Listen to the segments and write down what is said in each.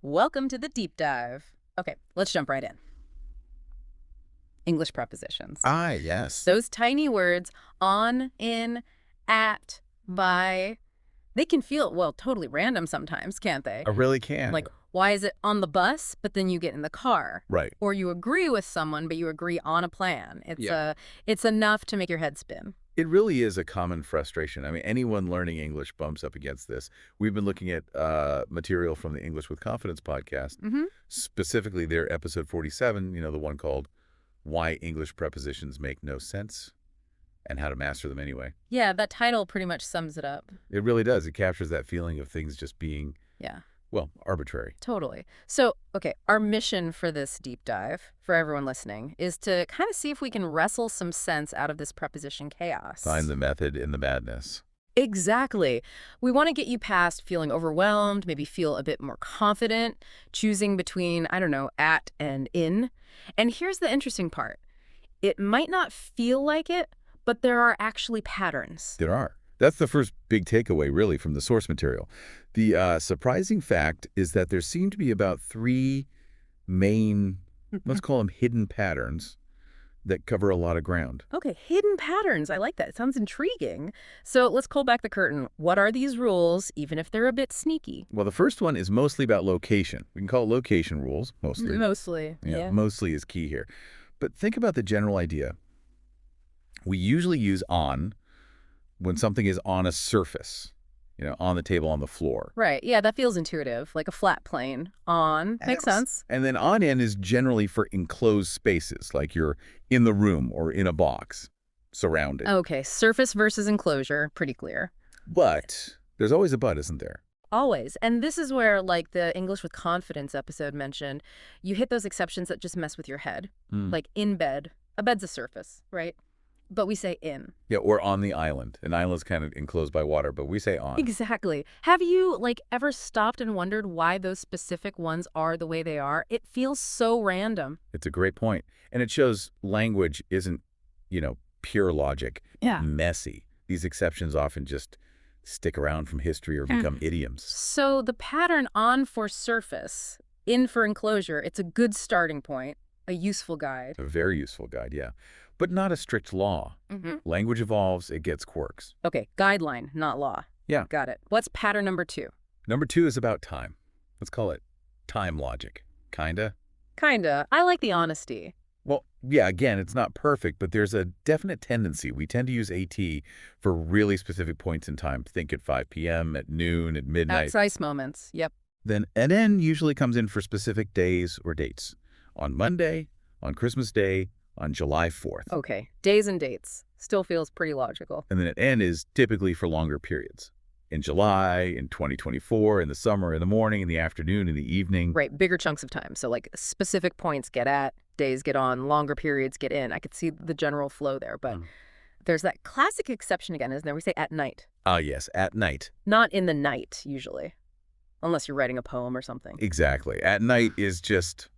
Welcome to the deep dive. Okay, let's jump right in. English prepositions. Ah, yes. Those tiny words on, in, at, by, they can feel, well, totally random sometimes, can't they? I really can. Like, why is it on the bus, but then you get in the car? Right. Or you agree with someone, but you agree on a plan. It's enough to make your head spin. It really is a common frustration. I mean, anyone learning English bumps up against this. We've been looking at material from the English with Confidence podcast, specifically their episode 47, the one called Why English Prepositions Make No Sense and How to Master Them Anyway. Yeah, that title pretty much sums it up. It really does. It captures that feeling of things just being, well, arbitrary. Totally. So, okay, our mission for this deep dive, for everyone listening, is to kind of see if we can wrestle some sense out of this preposition chaos. Find the method in the madness. Exactly. We want to get you past feeling overwhelmed, maybe feel a bit more confident, choosing between, I don't know, at and in. And here's the interesting part. It might not feel like it, but there are actually patterns. There are. That's the first big takeaway, really, from the source material. The surprising fact is that there seem to be about 3 main, let's call them hidden patterns, that cover a lot of ground. Okay, hidden patterns. I like that. It sounds intriguing. So let's pull back the curtain. What are these rules, even if they're a bit sneaky? Well, the first one is mostly about location. We can call it location rules, mostly. Mostly, yeah. Mostly is key here. But think about the general idea. We usually use on when something is on a surface, on the table, on the floor. Right. Yeah, that feels intuitive, like a flat plane. On. Makes sense. And then on in is generally for enclosed spaces, like you're in the room or in a box, surrounded. Okay, surface versus enclosure, pretty clear. But there's always a but, isn't there? Always. And this is where, like the English with Confidence episode mentioned, you hit those exceptions that just mess with your head. Like in bed. A bed's a surface, right? But we say in. Yeah, or on the island. An island's kind of enclosed by water, but we say on. Exactly. Have you, ever stopped and wondered why those specific ones are the way they are? It feels so random. It's a great point. And it shows language isn't, pure logic. Yeah. Messy. These exceptions often just stick around from history or become idioms. So the pattern on for surface, in for enclosure, it's a good starting point, a useful guide. A very useful guide, yeah. But not a strict law. Language evolves, it gets quirks. Okay, guideline, not law. Yeah. Got it. What's pattern number 2? Number 2 is about time. Let's call it time logic. Kinda. I like the honesty. Well, yeah, again, it's not perfect, but there's a definite tendency. We tend to use AT for really specific points in time. Think at 5 p.m., at noon, at midnight. Precise moments, yep. Then an N usually comes in for specific days or dates. On Monday, on Christmas Day, on July 4th. Okay, days and dates. Still feels pretty logical. And then an N is typically for longer periods. In July, in 2024, in the summer, in the morning, in the afternoon, in the evening. Right, bigger chunks of time. So specific points get at, days get on, longer periods get in. I could see the general flow there, but there's that classic exception again, isn't there? We say at night. Ah, yes, at night. Not in the night, usually. Unless you're writing a poem or something. Exactly. At night is just,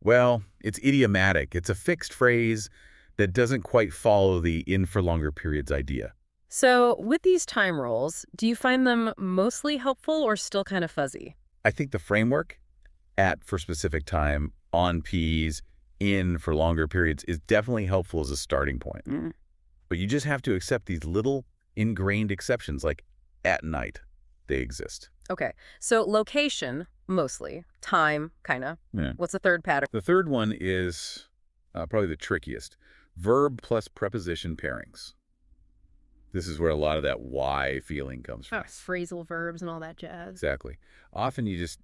well, it's idiomatic. It's a fixed phrase that doesn't quite follow the in for longer periods idea. So with these time rules, do you find them mostly helpful or still kind of fuzzy? I think the framework, at for specific time, on P's, in for longer periods, is definitely helpful as a starting point. But you just have to accept these little ingrained exceptions like at night. They exist. Okay, so location, mostly. Time, kind of. Yeah. What's the third pattern? The third one is probably the trickiest. Verb plus preposition pairings. This is where a lot of that why feeling comes from. Phrasal verbs and all that jazz. Exactly. Often you just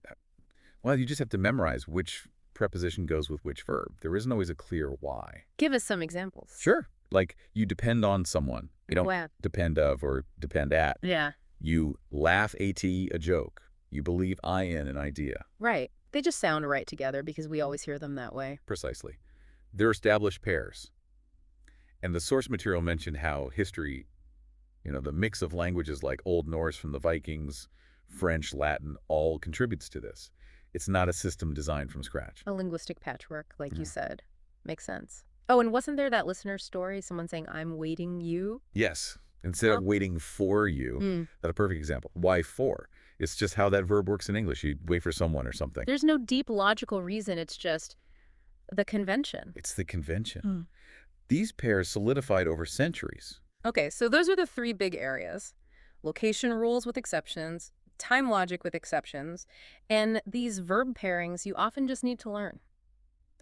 have to memorize which preposition goes with which verb. There isn't always a clear why. Give us some examples. Sure. Like you depend on someone. You don't depend of or depend at. Yeah. You laugh at a joke. You believe I in an idea. Right. They just sound right together because we always hear them that way. Precisely. They're established pairs. And the source material mentioned how history, the mix of languages like Old Norse from the Vikings, French, Latin, all contributes to this. It's not a system designed from scratch. A linguistic patchwork, like you said. Makes sense. Oh, and wasn't there that listener story, someone saying, I'm waiting you? Yes. Instead of waiting for you, that's a perfect example. Why for? It's just how that verb works in English. You wait for someone or something. There's no deep logical reason. It's just the convention. It's the convention. Hmm. These pairs solidified over centuries. Okay, so those are the three big areas. Location rules with exceptions, time logic with exceptions, and these verb pairings you often just need to learn.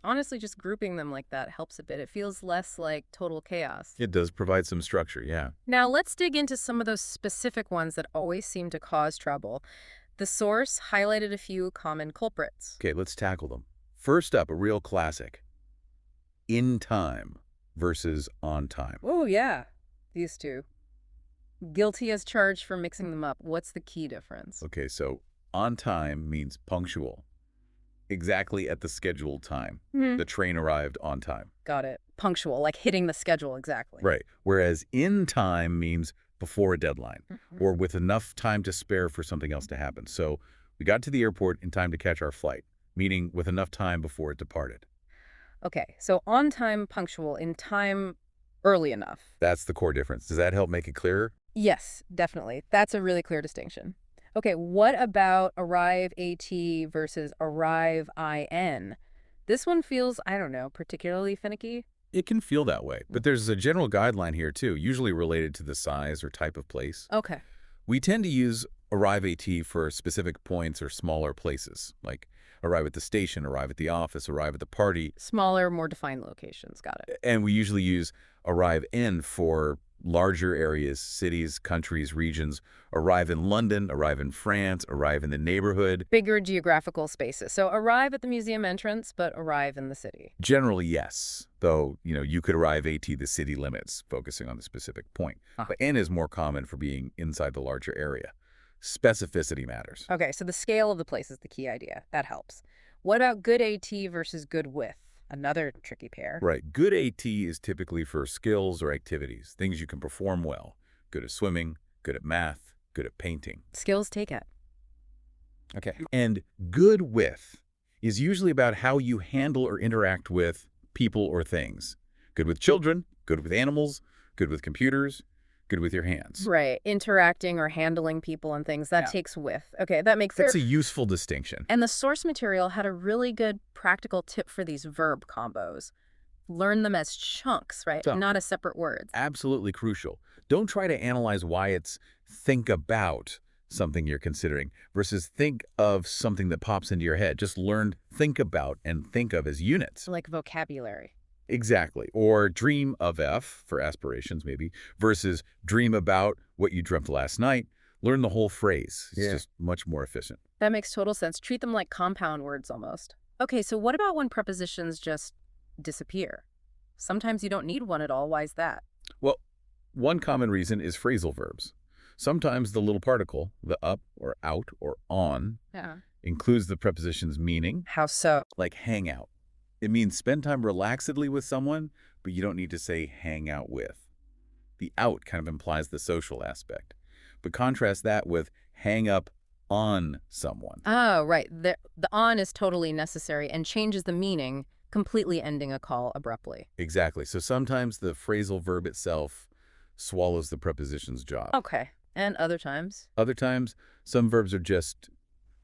Honestly, just grouping them like that helps a bit. It feels less like total chaos. It does provide some structure, yeah. Now, let's dig into some of those specific ones that always seem to cause trouble. The source highlighted a few common culprits. Okay, let's tackle them. First up, a real classic. In time versus on time. Oh, yeah. These two. Guilty as charged for mixing them up. What's the key difference? Okay, so on time means punctual. Exactly at the scheduled time. The train arrived on time. Got it. Punctual, like hitting the schedule exactly. Right. Whereas in time means before a deadline or with enough time to spare for something else to happen. So we got to the airport in time to catch our flight, meaning with enough time before it departed. Okay, so on time, punctual, in time, early enough. That's the core difference. Does that help make it clearer? Yes, definitely. That's a really clear distinction. Okay, what about arrive AT versus arrive IN? This one feels, I don't know, particularly finicky. It can feel that way, but there's a general guideline here too, usually related to the size or type of place. Okay. We tend to use arrive AT for specific points or smaller places, like arrive at the station, arrive at the office, arrive at the party. Smaller, more defined locations. Got it. And we usually use arrive in for larger areas, cities, countries, regions. Arrive in London, arrive in France, arrive in the neighborhood. Bigger geographical spaces. So arrive at the museum entrance, but arrive in the city. Generally, yes. Though, you could arrive AT the city limits, focusing on the specific point. But N is more common for being inside the larger area. Specificity matters. Okay, so the scale of the place is the key idea. That helps. What about good AT versus good with? Another tricky pair. Right. Good AT is typically for skills or activities, things you can perform well. Good at swimming, good at math, good at painting. Skills take it. Okay. And good with is usually about how you handle or interact with people or things. Good with children, good with animals, good with computers, good with your hands. Right. Interacting or handling people and things, that takes with. Okay, that makes sense. That's a useful distinction. And the source material had a really good practical tip for these verb combos. Learn them as chunks, right? So- Not as separate words. Absolutely crucial. Don't try to analyze why it's think about something you're considering versus think of something that pops into your head. Just learn think about and think of as units. Like vocabulary. Exactly. Or dream of F, for aspirations maybe, versus dream about what you dreamt last night. Learn the whole phrase. It's just much more efficient. That makes total sense. Treat them like compound words almost. Okay, so what about when prepositions just disappear? Sometimes you don't need one at all. Why is that? Well, one common reason is phrasal verbs. Sometimes the little particle, the up or out or on, includes the preposition's meaning, How so? like hang out. It means spend time relaxedly with someone, but you don't need to say hang out with. The out kind of implies the social aspect. But contrast that with hang up on someone. Oh, right. The on is totally necessary and changes the meaning, completely ending a call abruptly. Exactly. So sometimes the phrasal verb itself swallows the preposition's job. Okay. And other times? Other times, some verbs are just,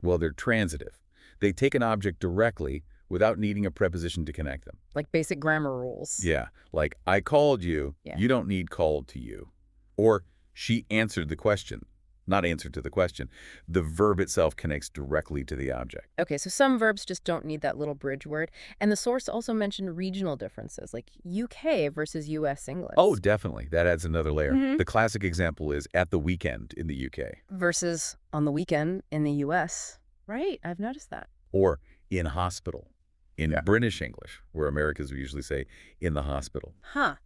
well, they're transitive. They take an object directly without needing a preposition to connect them. Like basic grammar rules. Yeah, like I called you, you don't need called to you. Or she answered the question, not answered to the question. The verb itself connects directly to the object. Okay, so some verbs just don't need that little bridge word. And the source also mentioned regional differences, like UK versus US English. Oh, definitely. That adds another layer. The classic example is at the weekend in the UK. Versus on the weekend in the US. Right, I've noticed that. Or in hospital. In British English, where Americans would usually say in the hospital. Huh.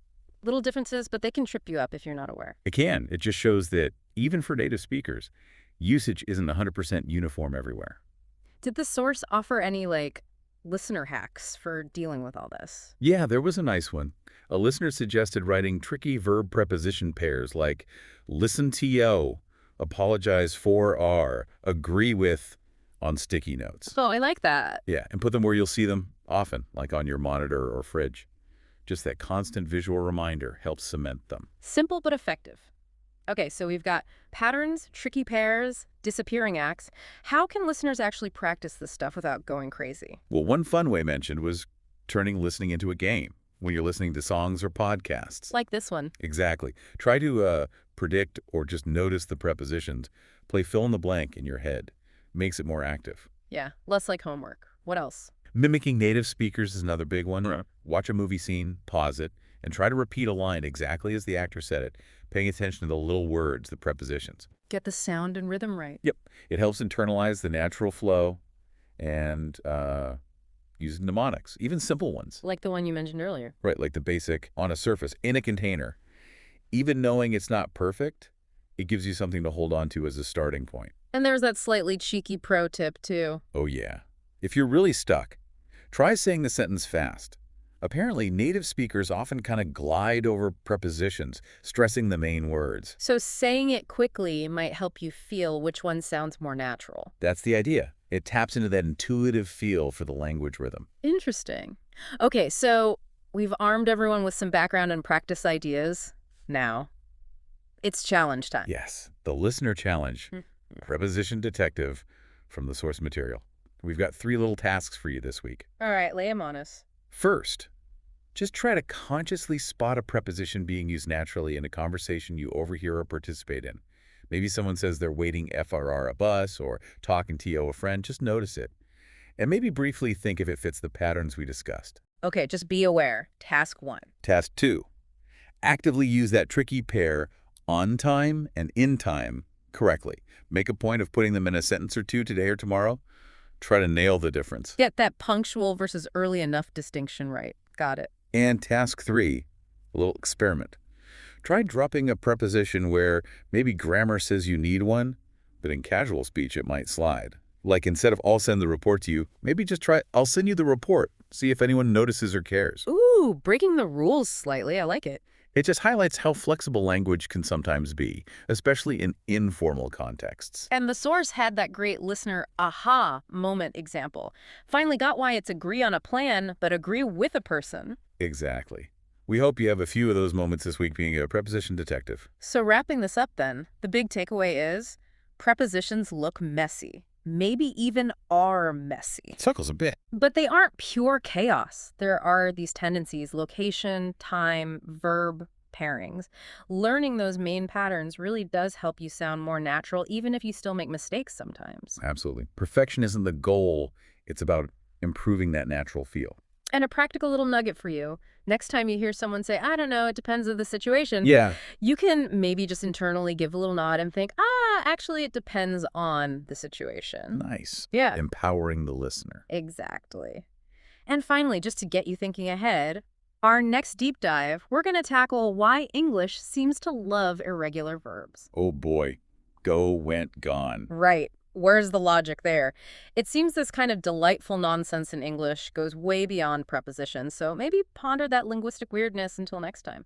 Little differences, but they can trip you up if you're not aware. It can. It just shows that even for native speakers, usage isn't 100% uniform everywhere. Did the source offer any, listener hacks for dealing with all this? Yeah, there was a nice one. A listener suggested writing tricky verb preposition pairs like listen to, apologize for are, agree with on sticky notes. Oh, I like that. Yeah, and put them where you'll see them often, like on your monitor or fridge. Just that constant visual reminder helps cement them. Simple but effective. Okay, so we've got patterns, tricky pairs, disappearing acts. How can listeners actually practice this stuff without going crazy? Well, one fun way mentioned was turning listening into a game when you're listening to songs or podcasts. Like this one. Exactly. Try to predict or just notice the prepositions. Play fill in the blank in your head. Makes it more active. Yeah, less like homework. What else? Mimicking native speakers is another big one. Right. Watch a movie scene, pause it, and try to repeat a line exactly as the actor said it, paying attention to the little words, the prepositions. Get the sound and rhythm right. Yep. It helps internalize the natural flow and use mnemonics, even simple ones. Like the one you mentioned earlier. Right, like the basic on a surface, in a container. Even knowing it's not perfect, it gives you something to hold on to as a starting point. And there's that slightly cheeky pro tip, too. Oh yeah. If you're really stuck, try saying the sentence fast. Apparently, native speakers often kind of glide over prepositions, stressing the main words. So saying it quickly might help you feel which one sounds more natural. That's the idea. It taps into that intuitive feel for the language rhythm. Interesting. Okay, so we've armed everyone with some background and practice ideas. Now, it's challenge time. Yes, the listener challenge, preposition detective from the source material. We've got 3 little tasks for you this week. All right, lay 'em on us. First, just try to consciously spot a preposition being used naturally in a conversation you overhear or participate in. Maybe someone says they're waiting FRR a bus or talking TO a friend. Just notice it. And maybe briefly think if it fits the patterns we discussed. Okay, just be aware. Task 1. Task 2, actively use that tricky pair on time and in time correctly. Make a point of putting them in a sentence or two today or tomorrow. Try to nail the difference. Get that punctual versus early enough distinction right. Got it. And task 3, a little experiment. Try dropping a preposition where maybe grammar says you need one, but in casual speech it might slide. Like instead of I'll send the report to you, maybe just try I'll send you the report. See if anyone notices or cares. Ooh, breaking the rules slightly. I like it. It just highlights how flexible language can sometimes be, especially in informal contexts. And the source had that great listener aha moment example. Finally got why it's agree on a plan, but agree with a person. Exactly. We hope you have a few of those moments this week being a preposition detective. So wrapping this up then, the big takeaway is prepositions look messy. Maybe even are messy. Suckles a bit. But they aren't pure chaos. There are these tendencies, location, time, verb, pairings. Learning those main patterns really does help you sound more natural, even if you still make mistakes sometimes. Absolutely. Perfection isn't the goal. It's about improving that natural feel. And a practical little nugget for you. Next time you hear someone say, I don't know, it depends on the situation. Yeah. You can maybe just internally give a little nod and think, actually, it depends on the situation. Nice. Yeah. Empowering the listener. Exactly. And finally, just to get you thinking ahead, our next deep dive, we're going to tackle why English seems to love irregular verbs. Oh boy. Go, went, gone. Right. Where's the logic there? It seems this kind of delightful nonsense in English goes way beyond prepositions, so maybe ponder that linguistic weirdness until next time.